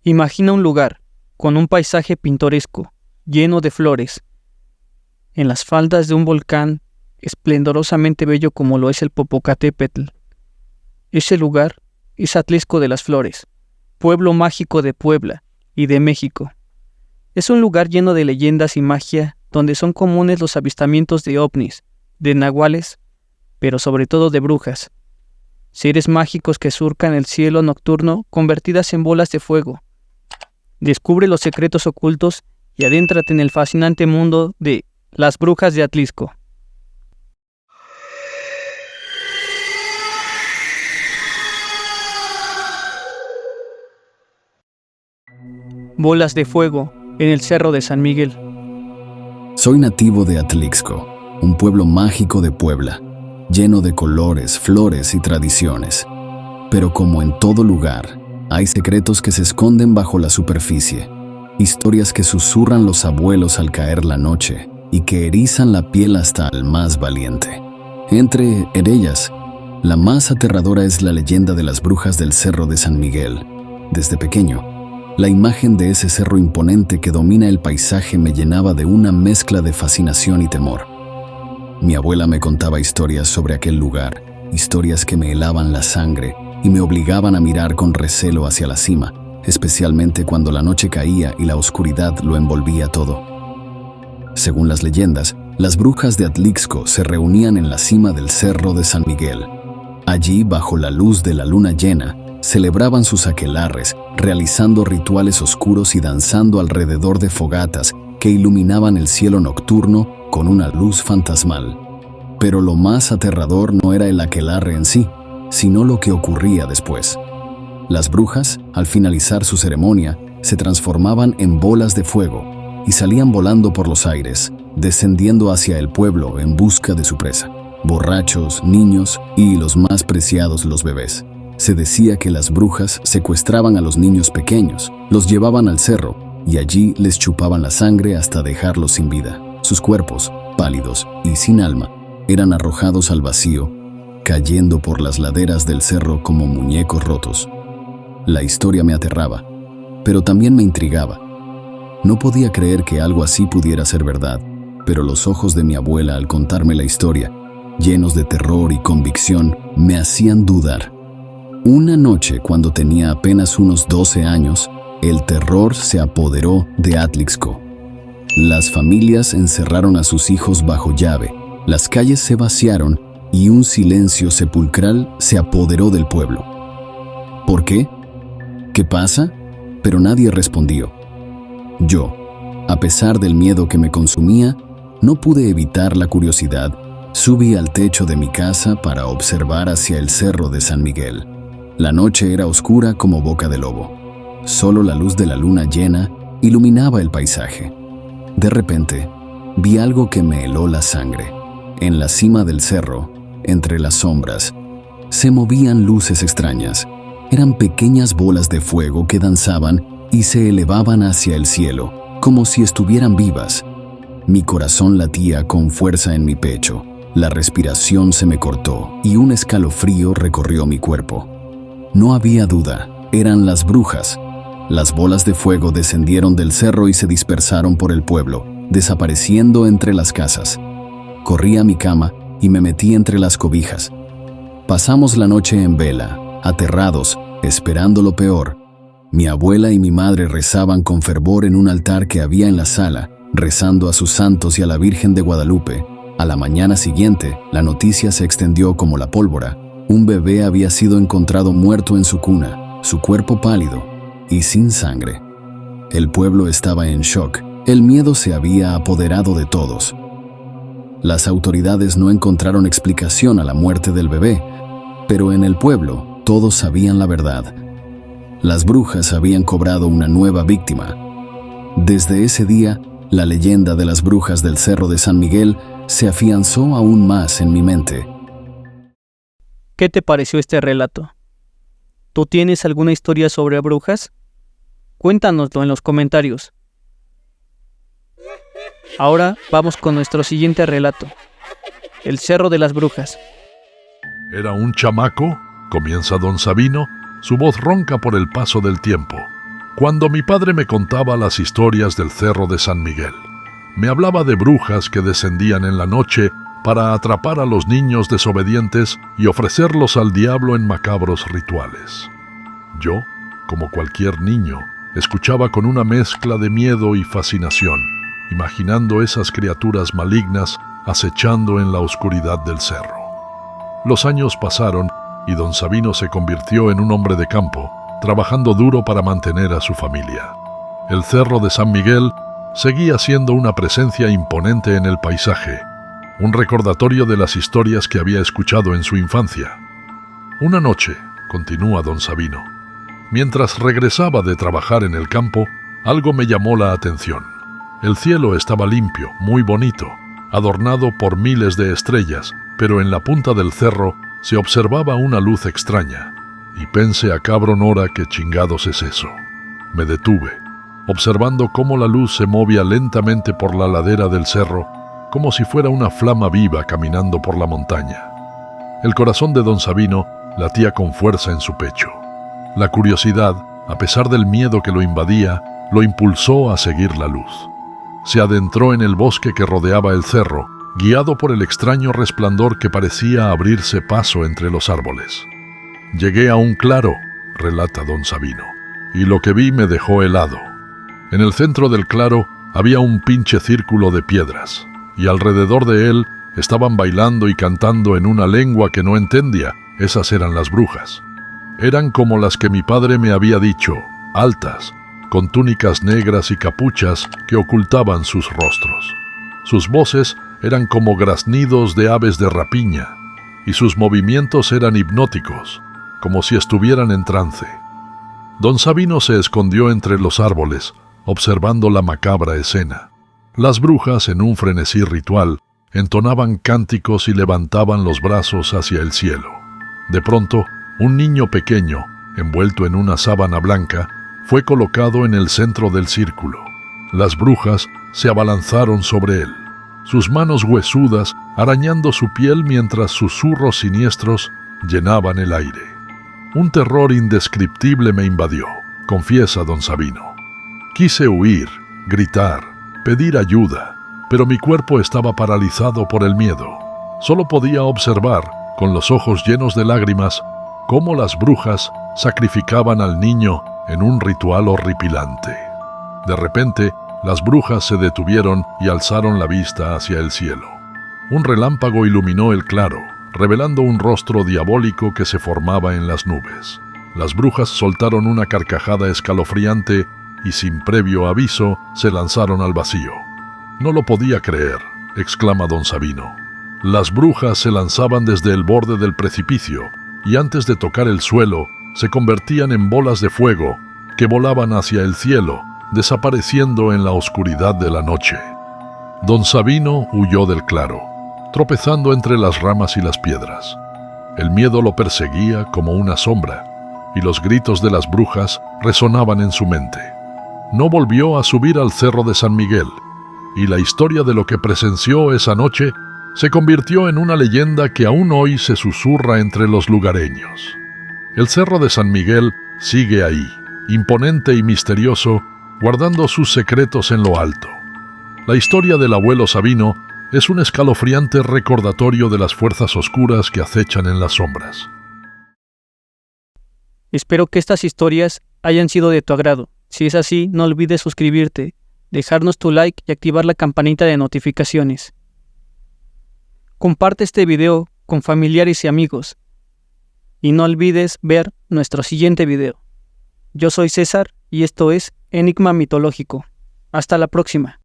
Imagina un lugar con un paisaje pintoresco, lleno de flores, en las faldas de un volcán esplendorosamente bello como lo es el Popocatépetl. Ese lugar es Atlixco de las Flores, pueblo mágico de Puebla y de México. Es un lugar lleno de leyendas y magia donde son comunes los avistamientos de ovnis, de nahuales, pero sobre todo de brujas, seres mágicos que surcan el cielo nocturno convertidas en bolas de fuego. Descubre los secretos ocultos y adéntrate en el fascinante mundo de las brujas de Atlixco. Bolas de fuego en el Cerro de San Miguel. Soy nativo de Atlixco, un pueblo mágico de Puebla, lleno de colores, flores y tradiciones. Pero como en todo lugar, hay secretos que se esconden bajo la superficie, historias que susurran los abuelos al caer la noche y que erizan la piel hasta al más valiente. Entre ellas, la más aterradora es la leyenda de las brujas del Cerro de San Miguel. Desde pequeño, la imagen de ese cerro imponente que domina el paisaje me llenaba de una mezcla de fascinación y temor. Mi abuela me contaba historias sobre aquel lugar, historias que me helaban la sangre y me obligaban a mirar con recelo hacia la cima, especialmente cuando la noche caía y la oscuridad lo envolvía todo. Según las leyendas, las brujas de Atlixco se reunían en la cima del Cerro de San Miguel. Allí, bajo la luz de la luna llena, celebraban sus aquelarres, realizando rituales oscuros y danzando alrededor de fogatas que iluminaban el cielo nocturno con una luz fantasmal. Pero lo más aterrador no era el aquelarre en sí, sino lo que ocurría después. Las brujas, al finalizar su ceremonia, se transformaban en bolas de fuego y salían volando por los aires, descendiendo hacia el pueblo en busca de su presa. Borrachos, niños y los más preciados, los bebés. Se decía que las brujas secuestraban a los niños pequeños, los llevaban al cerro y allí les chupaban la sangre hasta dejarlos sin vida. Sus cuerpos, pálidos y sin alma, eran arrojados al vacío, cayendo por las laderas del cerro como muñecos rotos. La historia me aterraba, pero también me intrigaba. No podía creer que algo así pudiera ser verdad, pero los ojos de mi abuela al contarme la historia, llenos de terror y convicción, me hacían dudar. Una noche, cuando tenía apenas unos 12 años, el terror se apoderó de Atlixco. Las familias encerraron a sus hijos bajo llave, las calles se vaciaron y un silencio sepulcral se apoderó del pueblo. ¿Por qué? ¿Qué pasa? Pero nadie respondió. Yo, a pesar del miedo que me consumía, no pude evitar la curiosidad. Subí al techo de mi casa para observar hacia el Cerro de San Miguel. La noche era oscura como boca de lobo. Solo la luz de la luna llena iluminaba el paisaje. De repente, vi algo que me heló la sangre. En la cima del cerro, entre las sombras, se movían luces extrañas. Eran pequeñas bolas de fuego que danzaban y se elevaban hacia el cielo, como si estuvieran vivas. Mi corazón latía con fuerza en mi pecho. La respiración se me cortó y un escalofrío recorrió mi cuerpo. No había duda, eran las brujas. Las bolas de fuego descendieron del cerro y se dispersaron por el pueblo, desapareciendo entre las casas. Corrí a mi cama y me metí entre las cobijas. Pasamos la noche en vela, aterrados, esperando lo peor. Mi abuela y mi madre rezaban con fervor en un altar que había en la sala, rezando a sus santos y a la Virgen de Guadalupe. A la mañana siguiente, la noticia se extendió como la pólvora. Un bebé había sido encontrado muerto en su cuna, su cuerpo pálido y sin sangre. El pueblo estaba en shock. El miedo se había apoderado de todos. Las autoridades no encontraron explicación a la muerte del bebé, pero en el pueblo todos sabían la verdad. Las brujas habían cobrado una nueva víctima. Desde ese día, la leyenda de las brujas del Cerro de San Miguel se afianzó aún más en mi mente. ¿Qué te pareció este relato? ¿Tú tienes alguna historia sobre brujas? Cuéntanoslo en los comentarios. Ahora vamos con nuestro siguiente relato. El Cerro de las Brujas. Era un chamaco, comienza don Sabino, su voz ronca por el paso del tiempo. Cuando mi padre me contaba las historias del Cerro de San Miguel, me hablaba de brujas que descendían en la noche para atrapar a los niños desobedientes y ofrecerlos al diablo en macabros rituales. Yo, como cualquier niño, escuchaba con una mezcla de miedo y fascinación, imaginando esas criaturas malignas acechando en la oscuridad del cerro. Los años pasaron y don Sabino se convirtió en un hombre de campo, trabajando duro para mantener a su familia. El Cerro de San Miguel seguía siendo una presencia imponente en el paisaje, un recordatorio de las historias que había escuchado en su infancia. Una noche, continúa don Sabino, mientras regresaba de trabajar en el campo, algo me llamó la atención. El cielo estaba limpio, muy bonito, adornado por miles de estrellas, pero en la punta del cerro se observaba una luz extraña, y pensé a cabrón hora qué chingados es eso. Me detuve, observando cómo la luz se movía lentamente por la ladera del cerro, como si fuera una flama viva caminando por la montaña. El corazón de don Sabino latía con fuerza en su pecho. La curiosidad, a pesar del miedo que lo invadía, lo impulsó a seguir la luz. Se adentró en el bosque que rodeaba el cerro, guiado por el extraño resplandor que parecía abrirse paso entre los árboles. Llegué a un claro, relata don Sabino, y lo que vi me dejó helado. En el centro del claro había un pinche círculo de piedras, y alrededor de él estaban bailando y cantando en una lengua que no entendía. Esas eran las brujas. Eran como las que mi padre me había dicho, altas, con túnicas negras y capuchas que ocultaban sus rostros. Sus voces eran como graznidos de aves de rapiña, y sus movimientos eran hipnóticos, como si estuvieran en trance. Don Sabino se escondió entre los árboles, observando la macabra escena. Las brujas, en un frenesí ritual, entonaban cánticos y levantaban los brazos hacia el cielo. De pronto, un niño pequeño, envuelto en una sábana blanca, fue colocado en el centro del círculo. Las brujas se abalanzaron sobre él, sus manos huesudas arañando su piel mientras susurros siniestros llenaban el aire. Un terror indescriptible me invadió, confiesa don Sabino. Quise huir, gritar, pedir ayuda, pero mi cuerpo estaba paralizado por el miedo. Solo podía observar, con los ojos llenos de lágrimas, cómo las brujas sacrificaban al niño en un ritual horripilante. De repente, las brujas se detuvieron y alzaron la vista hacia el cielo. Un relámpago iluminó el claro, revelando un rostro diabólico que se formaba en las nubes. Las brujas soltaron una carcajada escalofriante y sin previo aviso se lanzaron al vacío. No lo podía creer, exclama don Sabino. Las brujas se lanzaban desde el borde del precipicio y antes de tocar el suelo se convertían en bolas de fuego que volaban hacia el cielo, desapareciendo en la oscuridad de la noche. Don Sabino huyó del claro, tropezando entre las ramas y las piedras. El miedo lo perseguía como una sombra, y los gritos de las brujas resonaban en su mente. No volvió a subir al Cerro de San Miguel, y la historia de lo que presenció esa noche se convirtió en una leyenda que aún hoy se susurra entre los lugareños. El Cerro de San Miguel sigue ahí, imponente y misterioso, guardando sus secretos en lo alto. La historia del abuelo Sabino es un escalofriante recordatorio de las fuerzas oscuras que acechan en las sombras. Espero que estas historias hayan sido de tu agrado. Si es así, no olvides suscribirte, dejarnos tu like y activar la campanita de notificaciones. Comparte este video con familiares y amigos. Y no olvides ver nuestro siguiente video. Yo soy César y esto es Enigma Mitológico. Hasta la próxima.